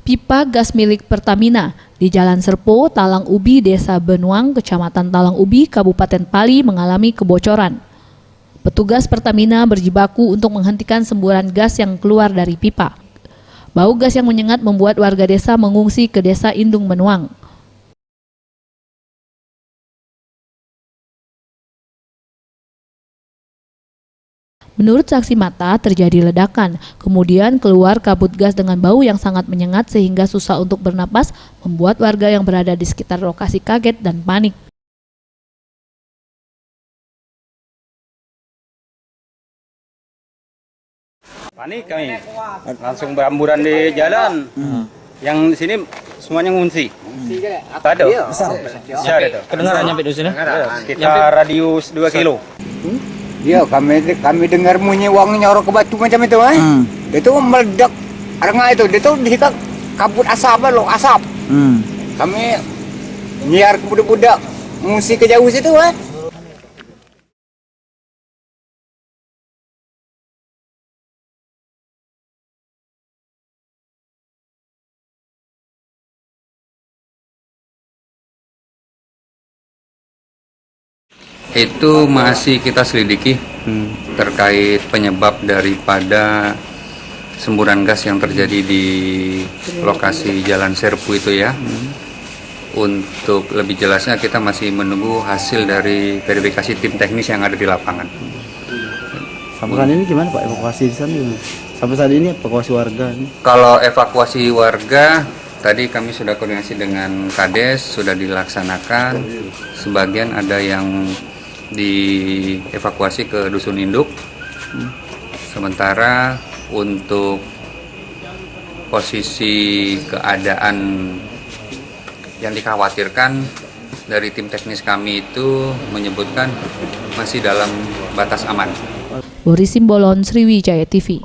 Pipa gas milik Pertamina di Jalan Serpo, Talang Ubi, Desa Benuang, Kecamatan Talang Ubi, Kabupaten Pali mengalami kebocoran. Petugas Pertamina berjibaku untuk menghentikan semburan gas yang keluar dari pipa. Bau gas yang menyengat membuat warga desa mengungsi ke Desa Indung Benuang. Menurut saksi mata, terjadi ledakan, kemudian keluar kabut gas dengan bau yang sangat menyengat sehingga susah untuk bernapas, membuat warga yang berada di sekitar lokasi kaget dan panik. Panik kami, langsung beramburan di jalan. Yang di sini semuanya ngungsi. Ada, besar itu. Kedengaran nyampe di sini? Sekitar radius 2 kilo. Iya, kami dengar bunyi uang nyorok ke batu macam itu, Itu meledak rengai itu, dia tuh dihikat kabut asap loh, asap. Kami nyiar ke budak-budak ngungsi ke jauh situ, Itu masih kita selidiki terkait penyebab daripada semburan gas yang terjadi di lokasi Jalan Serpu itu ya. Untuk lebih jelasnya kita masih menunggu hasil dari verifikasi tim teknis yang ada di lapangan. Sampai saat ini gimana Pak evakuasi di sana? Sampai saat ini evakuasi warga? Kalau evakuasi warga, tadi kami sudah koordinasi dengan Kades, sudah dilaksanakan. Sebagian ada yang dievakuasi ke Dusun Induk. Sementara untuk posisi keadaan yang dikhawatirkan dari tim teknis kami itu menyebutkan masih dalam batas aman. Boris Simbolon, Sriwijaya TV.